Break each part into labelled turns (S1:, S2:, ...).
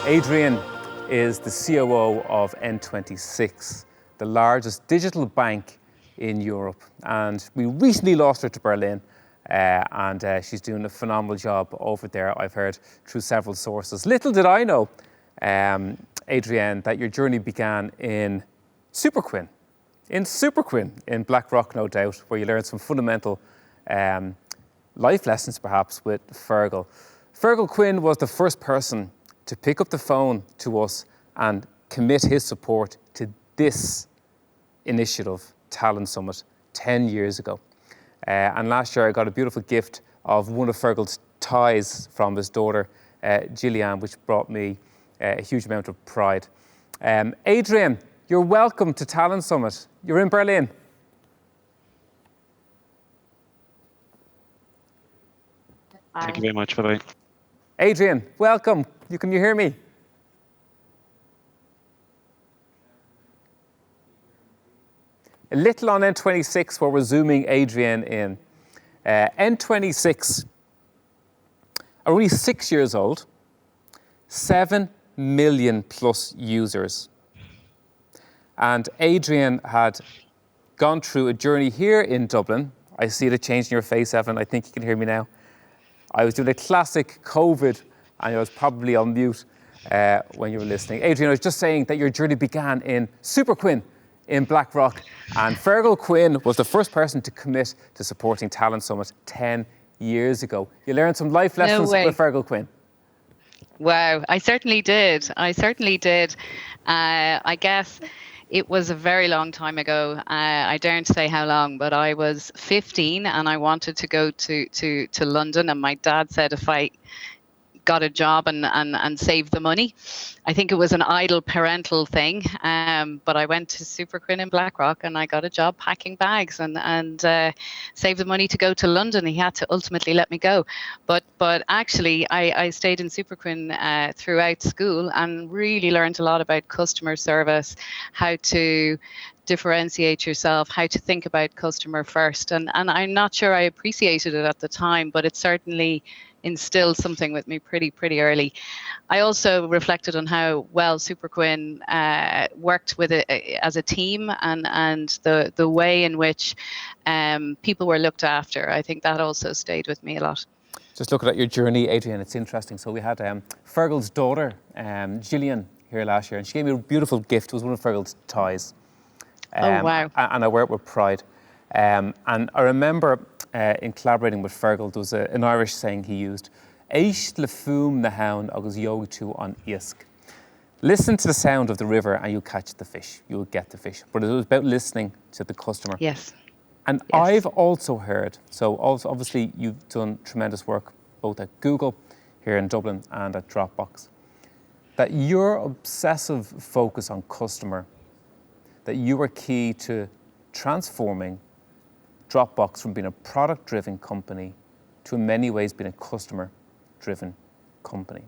S1: Adrienne is the COO of N26, the largest digital bank in Europe. And we recently lost her to Berlin, and she's doing a phenomenal job over there, I've heard through several sources. Little did I know, Adrienne, that your journey began in Superquinn, in Blackrock, no doubt, where you learned some fundamental life lessons, perhaps, with Fergal. Fergal Quinn was the first person to pick up the phone to us and commit his support to this initiative, Talent Summit, 10 years ago. And last year I got a beautiful gift of one of Fergal's ties from his daughter, Gillian, which brought me a huge amount of pride. Adrienne, you're welcome to Talent Summit. You're in Berlin.
S2: Thank you very much. Bye-bye.
S1: Adrienne, welcome. Can you hear me? A little on N26 where we're zooming Adrienne in. N26 are only 6 years old, 7 million plus users. And Adrienne had gone through a journey here in Dublin. I see the change in your face, Evan. I think you can hear me now. I was doing a classic COVID, and I was probably on mute when you were listening. Adrienne, I was just saying that your journey began in Superquinn in Blackrock, and Fergal Quinn was the first person to commit to supporting Talent Summit 10 years ago. You learned some life lessons with Fergal Quinn.
S3: Wow, I certainly did. I guess it was a very long time ago. I daren't say how long, but I was 15 and I wanted to go to London, and my dad said if I got a job and saved the money. I think it was an idle parental thing, but I went to Superquinn in Blackrock and I got a job packing bags and saved the money to go to London. He had to ultimately let me go. But actually, I stayed in Superquinn throughout school and really learned a lot about customer service, how to differentiate yourself, how to think about customer first. And I'm not sure I appreciated it at the time, but it certainly instilled something with me pretty early. I also reflected on how well Superquinn worked with it as a team and the way in which people were looked after. I think that also stayed with me a lot.
S1: Just looking at your journey, Adrienne, it's interesting. So we had Fergal's daughter, Gillian, here last year, and she gave me a beautiful gift. It was one of Fergal's ties.
S3: Oh, wow.
S1: And I wear it with pride. And I remember in collaborating with Fergal, there was an Irish saying he used, Eish le fum na hound agus yog tu on isk. Listen to the sound of the river and you'll catch the fish. You'll get the fish. But it was about listening to the customer.
S3: Yes.
S1: And yes. I've also heard, so obviously you've done tremendous work both at Google here in Dublin and at Dropbox, that your obsessive focus on customer, that you were key to transforming Dropbox from being a product-driven company to in many ways being a customer-driven company.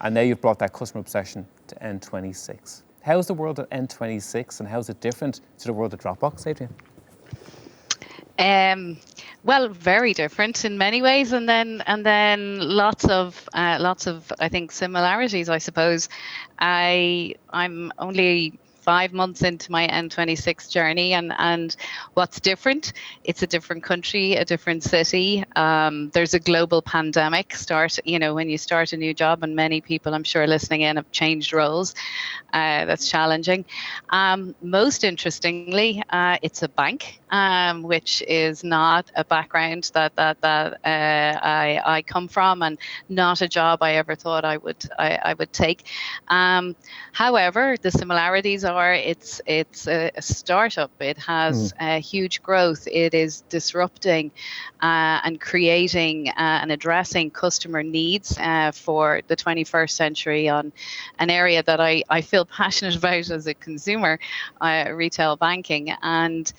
S1: And now you've brought that customer obsession to N26. How's the world at N26 and how's it different to the world of Dropbox, Adrienne?
S3: Well, very different in many ways, and then lots of I think similarities. I suppose I'm only 5 months into my N26 journey, and what's different? It's a different country, a different city. There's a global pandemic. When you start a new job, and many people I'm sure listening in have changed roles. That's challenging. Most interestingly, it's a bank, which is not a background that I come from, and not a job I ever thought I would take. However, the similarities are it's a startup. It has huge growth. It is disrupting and creating and addressing customer needs for the 21st century on an area that I feel passionate about as a consumer, retail banking. And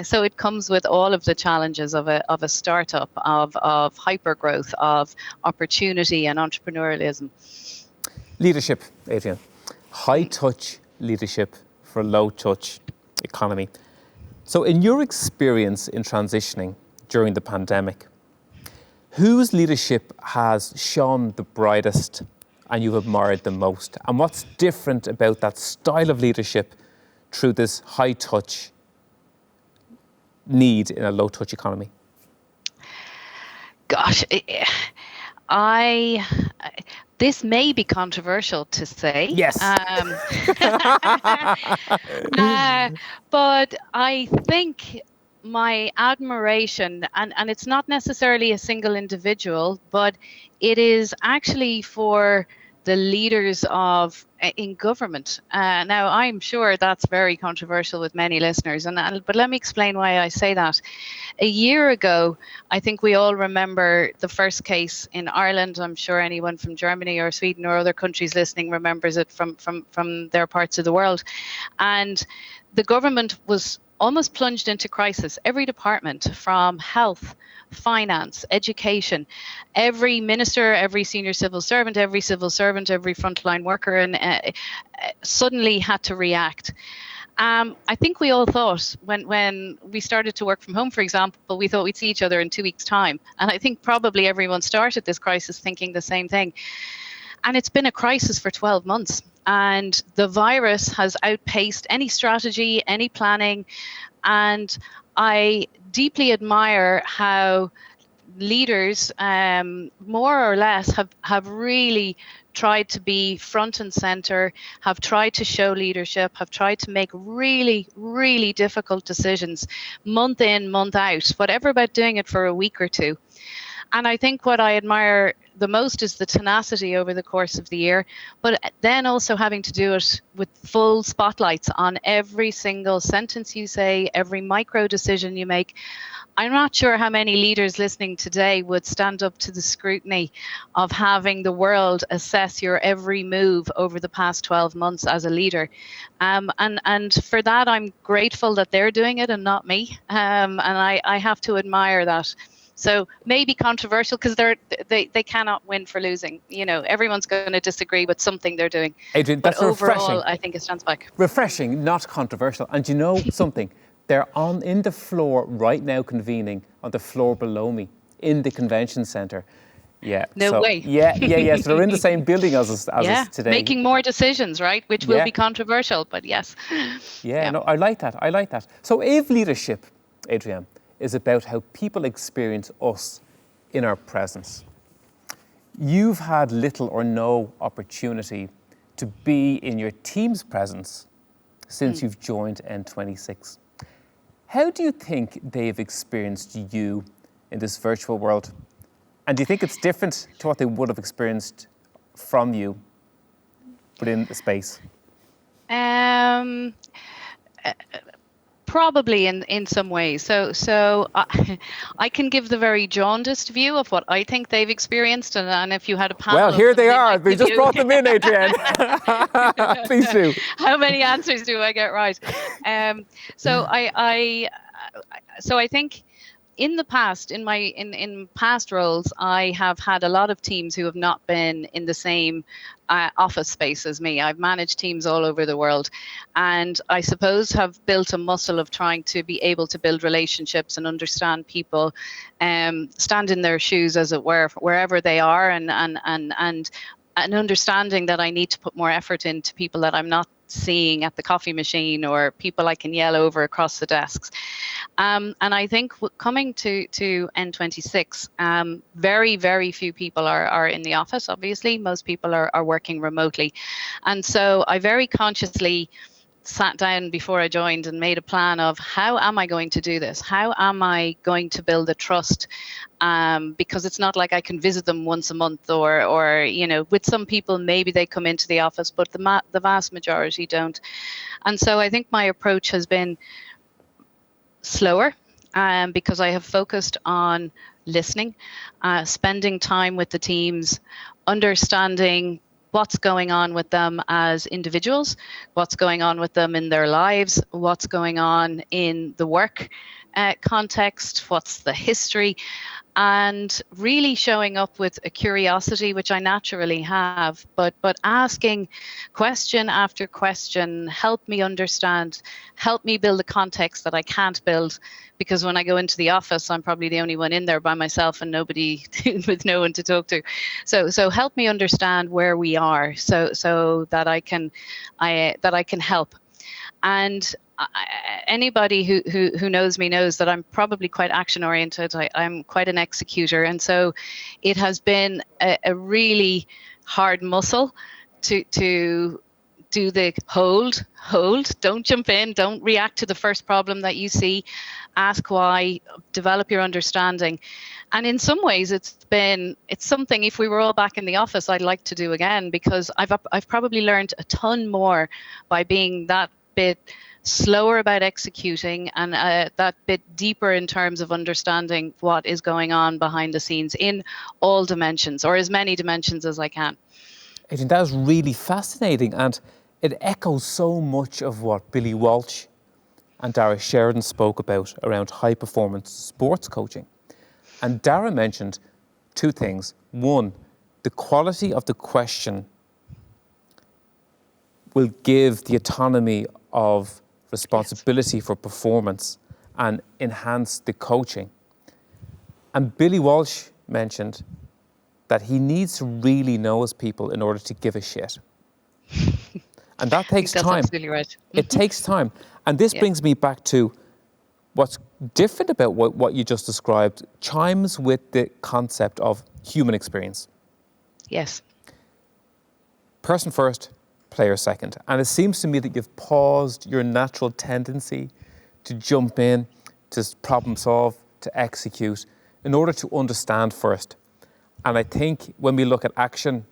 S3: so it comes with all of the challenges of a startup, of hyper growth, of opportunity and entrepreneurialism.
S1: Leadership, Adrienne. High touch leadership for low touch economy. So in your experience in transitioning during the pandemic, whose leadership has shone the brightest and you've admired the most? And what's different about that style of leadership through this high-touch need in a low-touch economy?
S3: Gosh, this may be controversial to say.
S1: Yes.
S3: But I think my admiration, and it's not necessarily a single individual, but it is actually for the leaders in government. Now, I'm sure that's very controversial with many listeners, but let me explain why I say that. A year ago, I think we all remember the first case in Ireland. I'm sure anyone from Germany or Sweden or other countries listening remembers it from their parts of the world. And the government was almost plunged into crisis. Every department, from health, finance, education, every minister, every senior civil servant, every frontline worker, and suddenly had to react. I think we all thought when we started to work from home, for example, we thought we'd see each other in 2 weeks' time. And I think probably everyone started this crisis thinking the same thing. And it's been a crisis for 12 months. And the virus has outpaced any strategy, any planning. And I deeply admire how leaders, more or less, have really tried to be front and center, have tried to show leadership, have tried to make really, really difficult decisions month in, month out, whatever about doing it for a week or two. And I think what I admire the most is the tenacity over the course of the year, but then also having to do it with full spotlights on every single sentence you say, every micro decision you make. I'm not sure how many leaders listening today would stand up to the scrutiny of having the world assess your every move over the past 12 months as a leader. And for that, I'm grateful that they're doing it and not me. And I have to admire that. So maybe controversial because they cannot win for losing. You know, everyone's going to disagree with something they're doing.
S1: Adrienne, that's
S3: but overall,
S1: refreshing.
S3: I think it stands back.
S1: Refreshing, not controversial. And you know something? They're in the floor right now, convening on the floor below me in the convention centre. Yeah.
S3: No way.
S1: Yeah. So they're in the same building as us today.
S3: Making more decisions, right? Which will be controversial, but yes.
S1: Yeah, no, I like that. So if leadership, Adrienne, is about how people experience us in our presence, you've had little or no opportunity to be in your team's presence since you've joined N26. How do you think they've experienced you in this virtual world? And do you think it's different to what they would have experienced from you within the space?
S3: Probably in some ways. So I can give the very jaundiced view of what I think they've experienced, and if you had a panel.
S1: Well, here they are. We just brought them in, Adrienne. Please do.
S3: How many answers do I get right? So I think in the past, in past roles, I have had a lot of teams who have not been in the same office space as me. I've managed teams all over the world, and I suppose have built a muscle of trying to be able to build relationships and understand people, stand in their shoes, as it were, wherever they are, and understanding that I need to put more effort into people that I'm not seeing at the coffee machine or people I can yell over across the desks. And I think coming to N26, very, very few people are in the office, obviously. Most people are working remotely. And so I very consciously sat down before I joined and made a plan of how am I going to do this? How am I going to build a trust? Because it's not like I can visit them once a month or you know, with some people, maybe they come into the office, but the vast majority don't. And so I think my approach has been slower because I have focused on listening, spending time with the teams, understanding what's going on with them as individuals, what's going on with them in their lives, what's going on in the work context, what's the history. and really showing up with a curiosity, which I naturally have, but asking question after question, help me understand, help me build a context that I can't build, because when I go into the office, I'm probably the only one in there by myself and nobody with no one to talk to. So help me understand where we are, so that I can help. And anybody who knows me knows that I'm probably quite action oriented. I'm quite an executor, and so it has been a really hard muscle to do the hold, don't jump in, don't react to the first problem that you see, ask why, develop your understanding. And in some ways it's something, if we were all back in the office, I'd like to do again, because I've probably learned a ton more by being that bit slower about executing and that bit deeper in terms of understanding what is going on behind the scenes in all dimensions, or as many dimensions as I can.
S1: Adrienne, that was really fascinating, and it echoes so much of what Billy Walsh and Dara Sheridan spoke about around high-performance sports coaching. And Dara mentioned two things. One, the quality of the question will give the autonomy of responsibility for performance and enhance the coaching. And Billy Walsh mentioned that he needs to really know his people in order to give a shit. And that takes
S3: that's
S1: time.
S3: Absolutely right.
S1: It takes time. And this brings me back to what's different about what you just described, chimes with the concept of human experience.
S3: Yes.
S1: Person first, player second. And it seems to me that you've paused your natural tendency to jump in, to problem solve, to execute, in order to understand first. And I think when we look at action,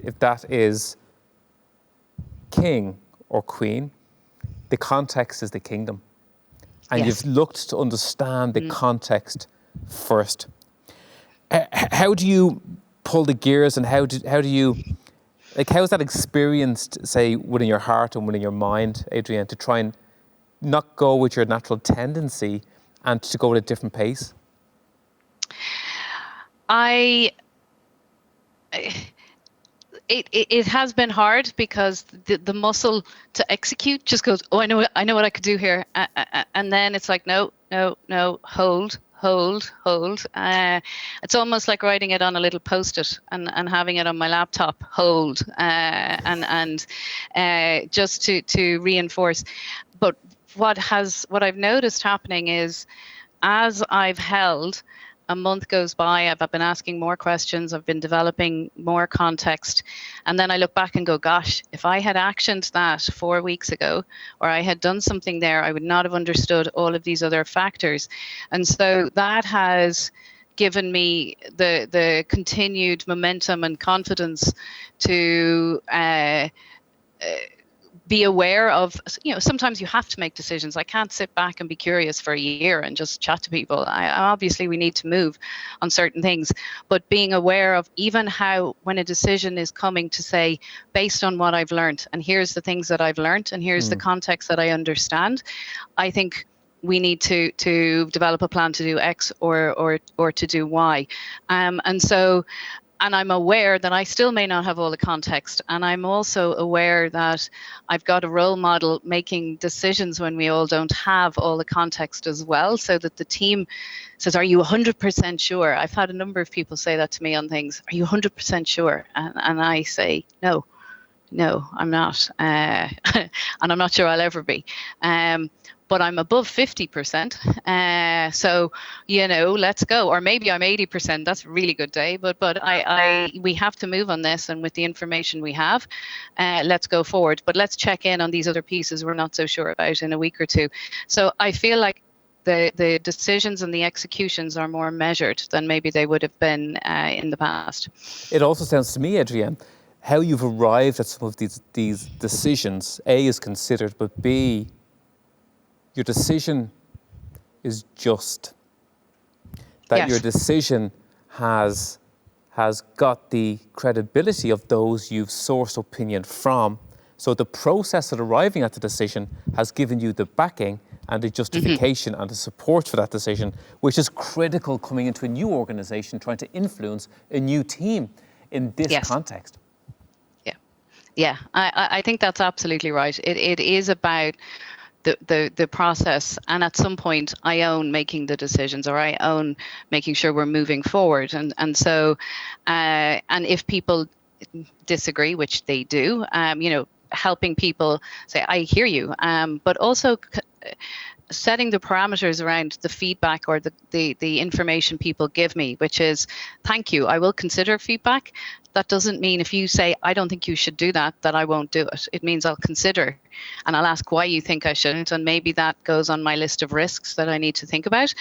S1: if that is king or queen, the context is the kingdom. And you've looked to understand the context first. How do you pull the gears, and how do you, like, how is that experienced, say, within your heart and within your mind, Adrienne, to try and not go with your natural tendency and to go at a different pace?
S3: It has been hard, because the muscle to execute just goes, oh, I know what I could do here, and then it's like, no, hold. It's almost like writing it on a little post-it and having it on my laptop, hold, and just to reinforce. But what I've noticed happening is, as I've held, a month goes by, I've been asking more questions, I've been developing more context, and then I look back and go, gosh, if I had actioned that 4 weeks ago, or I had done something there, I would not have understood all of these other factors. And so that has given me the continued momentum and confidence to be aware of, sometimes you have to make decisions. I can't sit back and be curious for a year and just chat to people. Obviously, we need to move on certain things, but being aware of even how, when a decision is coming, to say, based on what I've learned, and here's the things that I've learned, and here's the context that I understand, I think we need to develop a plan to do X or to do Y. And I'm aware that I still may not have all the context. And I'm also aware that I've got a role model making decisions when we all don't have all the context as well, so that the team says, are you 100% sure? I've had a number of people say that to me on things. Are you 100% sure? And I say, no, I'm not. And I'm not sure I'll ever be. But I'm above 50%. So, let's go. Or maybe I'm 80%. That's a really good day. But we have to move on this. And with the information we have, let's go forward. But let's check in on these other pieces we're not so sure about in a week or two. So I feel like the decisions and the executions are more measured than maybe they would have been in the past.
S1: It also sounds to me, Adrienne, how you've arrived at some of these decisions, A, is considered, but B, your decision is just. That your decision has got the credibility of those you've sourced opinion from. So the process of arriving at the decision has given you the backing and the justification and the support for that decision, which is critical coming into a new organisation, trying to influence a new team in this context.
S3: Yeah, I think that's absolutely right. It is about the process, and at some point I own making the decisions, or I own making sure we're moving forward, and so and if people disagree, which they do, helping people say I hear you, but also setting the parameters around the feedback or the information people give me, which is, thank you, I will consider feedback. That doesn't mean if you say, I don't think you should do that, that I won't do it. It means I'll consider, and I'll ask why you think I shouldn't, and maybe that goes on my list of risks that I need to think about.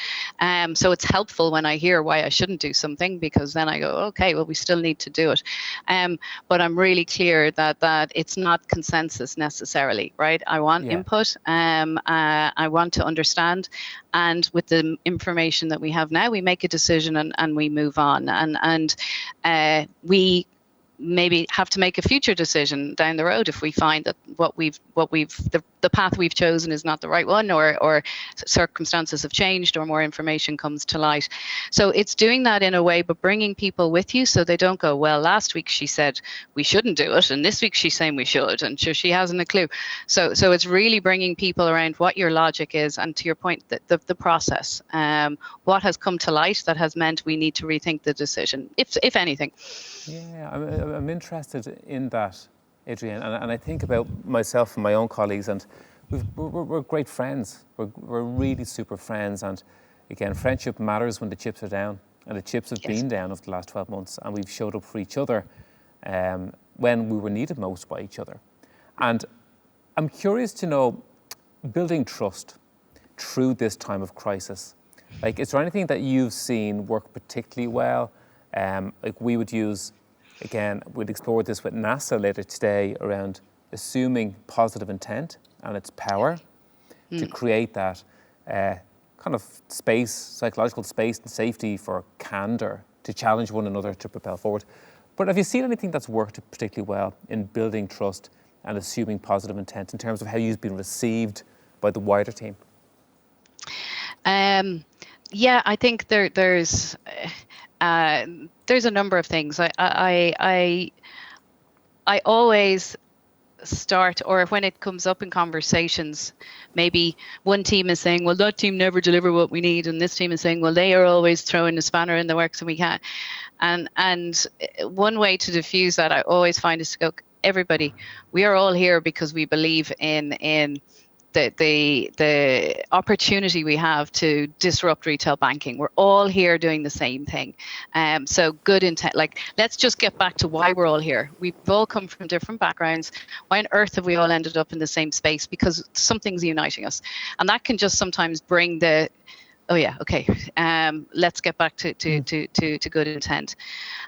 S3: So it's helpful when I hear why I shouldn't do something, because then I go, okay, well, we still need to do it. But I'm really clear that it's not consensus necessarily, right? I want input. I want to understand. And with the information that we have now, we make a decision and we move on. And we maybe have to make a future decision down the road if we find that the path we've chosen is not the right one, or circumstances have changed, or more information comes to light. So it's doing that in a way, but bringing people with you so they don't go, well, last week she said we shouldn't do it, and this week she's saying we should, and sure, she hasn't a clue. So it's really bringing people around what your logic is, and to your point, the process, what has come to light that has meant we need to rethink the decision, if anything.
S1: Yeah, I'm interested in that, Adrienne, and I think about myself and my own colleagues, and we're great friends. We're really super friends, and again, friendship matters when the chips are down, and the chips have been down over the last 12 months, and we've showed up for each other when we were needed most by each other. And I'm curious to know, building trust through this time of crisis, like, is there anything that you've seen work particularly well? Like, we would use, again, we'd explore this with NASA later today around assuming positive intent and its power to create that kind of space, psychological space and safety for candor, to challenge one another, to propel forward. But have you seen anything that's worked particularly well in building trust and assuming positive intent in terms of how you've been received by the wider team?
S3: Yeah, I think there's a number of things. I always start, or when it comes up in conversations, maybe one team is saying, well, that team never deliver what we need, and this team is saying, well, they are always throwing a spanner in the works and we can't. And one way to diffuse that, I always find, is to go, everybody, we are all here because we believe in the opportunity we have to disrupt retail banking. We're all here doing the same thing. So good intent, like, let's just get back to why we're all here. We've all come from different backgrounds. Why on earth have we all ended up in the same space? Because something's uniting us. And that can just sometimes bring the, oh yeah, okay, let's get back to good intent.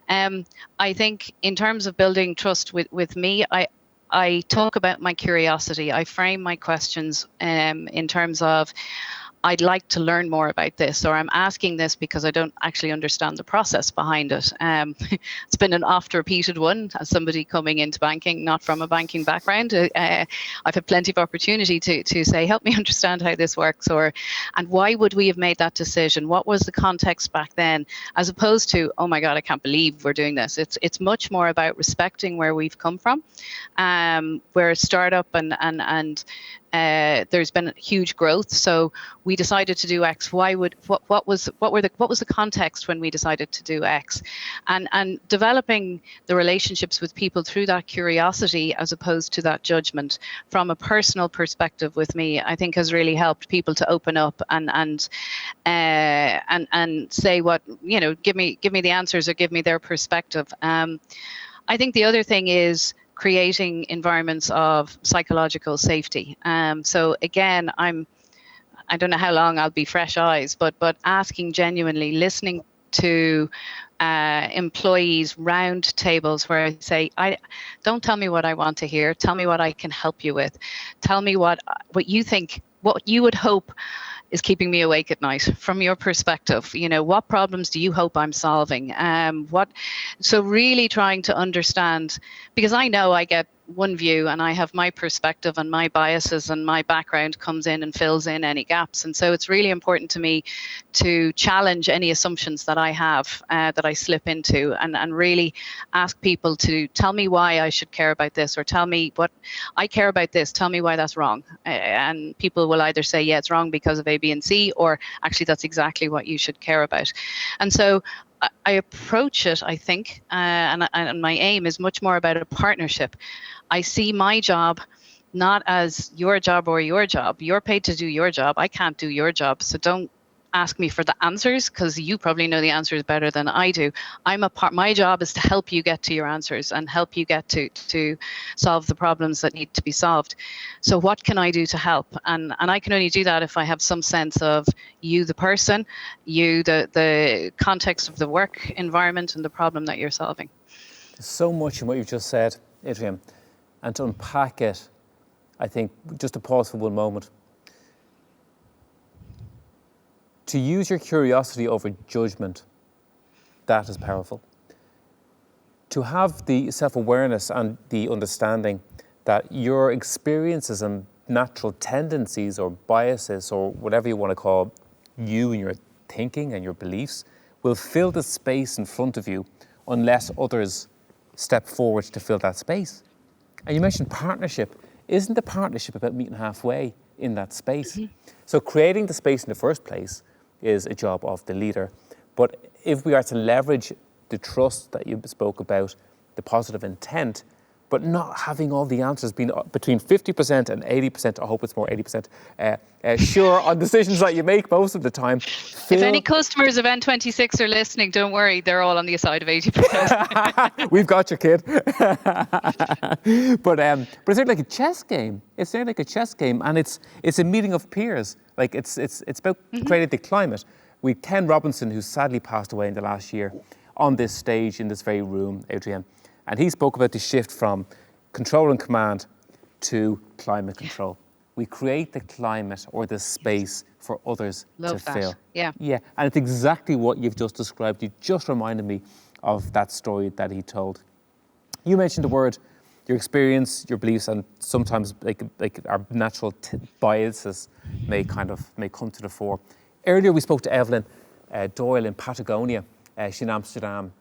S3: I think in terms of building trust with me, I talk about my curiosity. I frame my questions in terms of, I'd like to learn more about this, or I'm asking this because I don't actually understand the process behind it. It's been an oft-repeated one as somebody coming into banking, not from a banking background. I've had plenty of opportunity to say, help me understand how this works, and why would we have made that decision? What was the context back then? As opposed to, oh my God, I can't believe we're doing this. It's much more about respecting where we've come from. We're a startup, and there's been huge growth, so we decided to do X. What was the context when we decided to do X, and developing the relationships with people through that curiosity as opposed to that judgment from a personal perspective with me, I think has really helped people to open up and say what, give me the answers, or give me their perspective. I think the other thing is creating environments of psychological safety. So again, I don't know how long I'll be fresh eyes, but asking genuinely, listening to employees round tables where I say, don't tell me what I want to hear. Tell me what I can help you with. Tell me what you think, what you would hope is keeping me awake at night from your perspective. What problems do you hope I'm solving? So really trying to understand, because I know I get one view, and I have my perspective and my biases, and my background comes in and fills in any gaps. And so it's really important to me to challenge any assumptions that I have, that I slip into, and really ask people to tell me why I should care about this, or tell me what I care about this, tell me why that's wrong. And people will either say, yeah, it's wrong because of A, B, and C, or actually that's exactly what you should care about. And so I approach it, I think, and my aim is much more about a partnership. I see my job not as your job or your job. You're paid to do your job. I can't do your job. So don't ask me for the answers, because you probably know the answers better than I do. My job is to help you get to your answers and help you get to solve the problems that need to be solved. So what can I do to help? And I can only do that if I have some sense of you, the person, you, the context of the work environment and the problem that you're solving.
S1: There's so much in what you've just said, Adrienne, and to unpack it, I think just to pause for one moment. To use your curiosity over judgment, that is powerful. To have the self-awareness and the understanding that your experiences and natural tendencies or biases or whatever you want to call you and your thinking and your beliefs will fill the space in front of you unless others step forward to fill that space. And you mentioned partnership. Isn't the partnership about meeting halfway in that space? Mm-hmm. So creating the space in the first place is a job of the leader. But if we are to leverage the trust that you spoke about, the positive intent, but not having all the answers, being between 50% and 80%, I hope it's more 80%, sure on decisions that you make most of the time.
S3: If any customers of N26 are listening, don't worry, they're all on the side of 80%.
S1: We've got you, kid. But it's like a chess game. It's like a chess game, and it's a meeting of peers. Like it's about creating the climate. We had Ken Robinson, who sadly passed away in the last year, on this stage in this very room, Adrienne. And he spoke about the shift from control and command to climate control. We create the climate or the space for others to fill.
S3: Yeah.
S1: Yeah. And it's exactly what you've just described. You just reminded me of that story that he told. You mentioned the word, your experience, your beliefs, and sometimes like our natural biases may come to the fore. Earlier we spoke to Evelyn Doyle in Patagonia. She's in Amsterdam,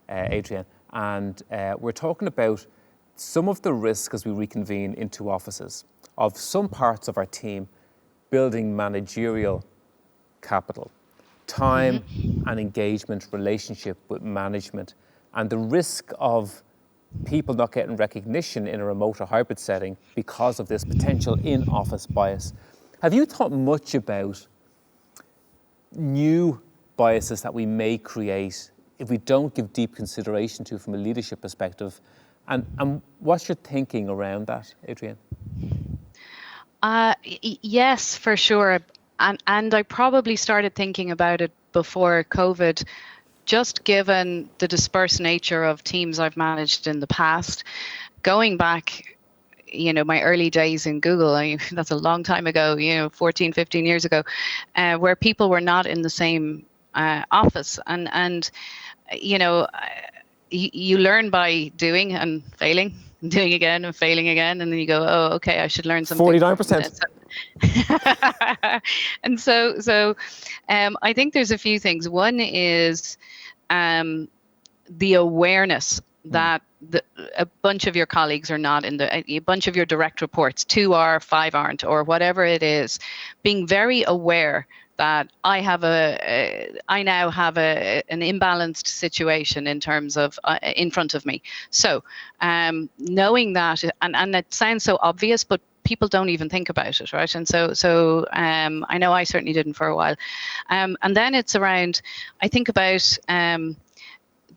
S1: Adrienne. And we're talking about some of the risk as we reconvene into offices of some parts of our team building managerial capital, time and engagement, relationship with management, and the risk of people not getting recognition in a remote or hybrid setting because of this potential in-office bias. Have you thought much about new biases that we may create if we don't give deep consideration to from a leadership perspective? And what's your thinking around that, Adrienne?
S3: Yes, for sure. And I probably started thinking about it before COVID, just given the dispersed nature of teams I've managed in the past. Going back, my early days in Google, that's a long time ago, 14, 15 years ago, where people were not in the same office. And you learn by doing and failing, doing again and failing again, and then you go, oh, okay, I should learn something.
S1: 49%.
S3: And so I think there's a few things. One is the awareness that a bunch of your colleagues are not a bunch of your direct reports, 2 are, 5 aren't, or whatever it is, being very aware that I now have an imbalanced situation in terms of in front of me. So knowing that, and it sounds so obvious, but people don't even think about it, right? And so I know I certainly didn't for a while. And then it's around, I think about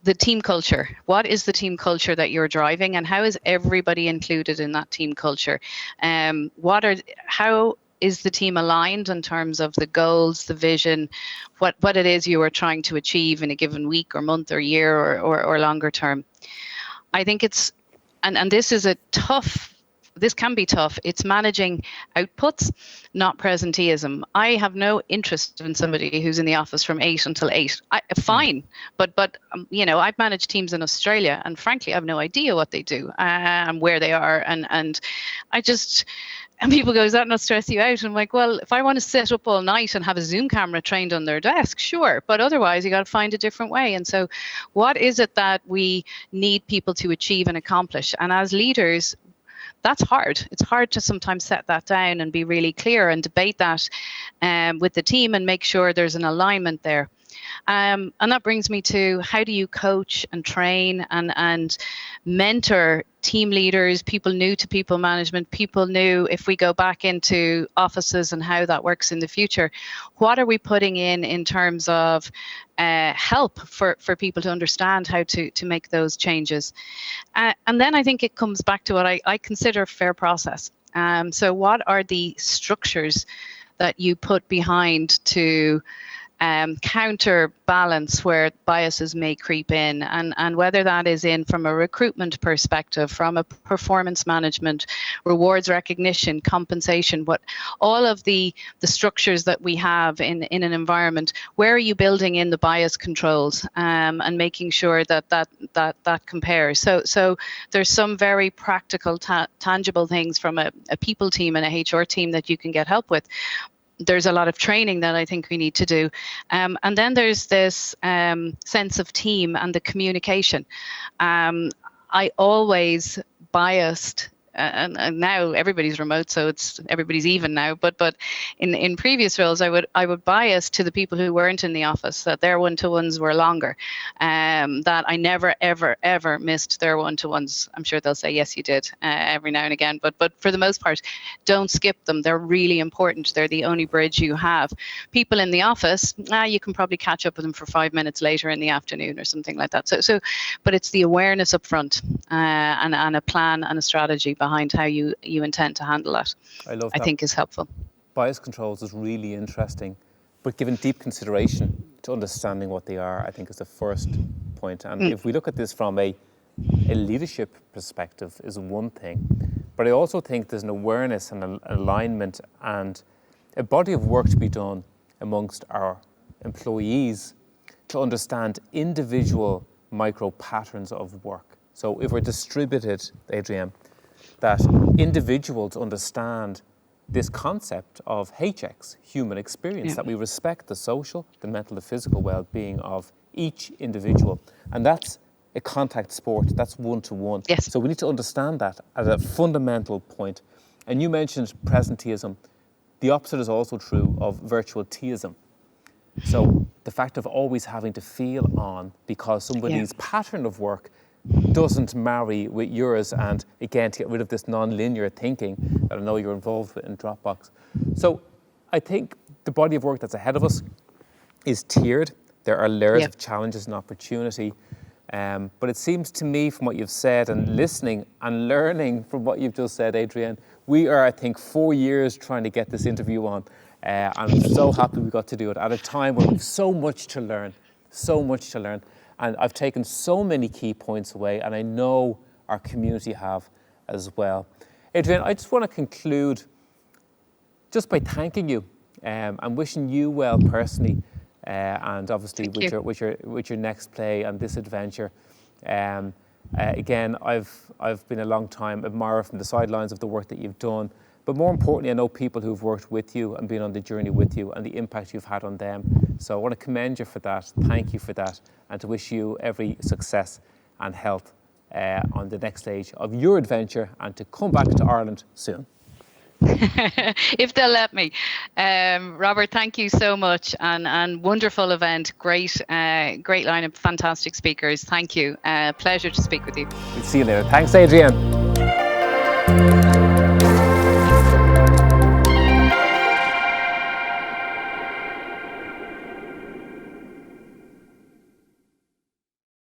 S3: the team culture. What is the team culture that you're driving, and how is everybody included in that team culture? How is the team aligned in terms of the goals, the vision, what it is you are trying to achieve in a given week or month or year or longer term? I think it's, and this is a tough this can be tough. It's managing outputs, not presenteeism. I have no interest in somebody who's in the office from 8 until 8. Fine, but I've managed teams in Australia, and frankly, I have no idea what they do and where they are, and I just. And people go, is that not stress you out? And I'm like, well, if I want to sit up all night and have a Zoom camera trained on their desk, sure. But otherwise, you got to find a different way. And so what is it that we need people to achieve and accomplish? And as leaders, that's hard. It's hard to sometimes set that down and be really clear and debate that with the team and make sure there's an alignment there. And that brings me to, how do you coach and train and mentor team leaders, people new to people management, people new, if we go back into offices and how that works in the future, what are we putting in terms of help for people to understand how to make those changes? And then I think it comes back to what I consider fair process. So what are the structures that you put behind to counterbalance where biases may creep in, and whether that is in from a recruitment perspective, from a performance management, rewards recognition, compensation, what all of the structures that we have in an environment, where are you building in the bias controls and making sure that compares. So there's some very practical, tangible things from a people team and a HR team that you can get help with. There's a lot of training that I think we need to do. And then there's this sense of team and the communication. I always biased, and now everybody's remote, so everybody's even now. But in previous roles, I would bias to the people who weren't in the office, that their one-to-ones were longer, that I never ever missed their one-to-ones. I'm sure they'll say yes, you did every now and again, but for the most part, don't skip them. They're really important. They're the only bridge you have. People in the office, you can probably catch up with them for 5 minutes later in the afternoon or something like that. So but it's the awareness up front and a plan and a strategy behind how you intend to handle that. I think is helpful.
S1: Bias controls is really interesting, but given deep consideration to understanding what they are, I think is the first point. And if we look at this from a leadership perspective is one thing, but I also think there's an awareness and an alignment and a body of work to be done amongst our employees to understand individual micro patterns of work. So if we're distributed, Adrienne, that individuals understand this concept of HX, human experience, that we respect the social, the mental, the physical well-being of each individual. And that's a contact sport, that's one-to-one.
S3: Yes.
S1: So we need to understand that at a fundamental point. And you mentioned presenteeism. The opposite is also true of virtual teaism. So the fact of always having to feel on because somebody's pattern of work doesn't marry with yours, and again, to get rid of this non-linear thinking that I know you're involved with in Dropbox. So I think the body of work that's ahead of us is tiered. There are layers of challenges and opportunity. But it seems to me from what you've said and listening and learning from what you've just said, Adrienne, we are, I think, 4 years trying to get this interview on. I'm so happy we got to do it at a time where we've so much to learn. And I've taken so many key points away, and I know our community have as well. Adrienne, I just want to conclude just by thanking you and wishing you well personally, and obviously with your next play and this adventure. Again, I've been a long time admirer from the sidelines of the work that you've done. But more importantly, I know people who've worked with you and been on the journey with you and the impact you've had on them. So I want to commend you for that, thank you for that, and to wish you every success and health on the next stage of your adventure, and to come back to Ireland soon.
S3: If they'll let me. Robert, thank you so much, and wonderful event, great lineup, fantastic speakers. Thank you. Pleasure to speak with you.
S1: We'll see you later. Thanks, Adrienne.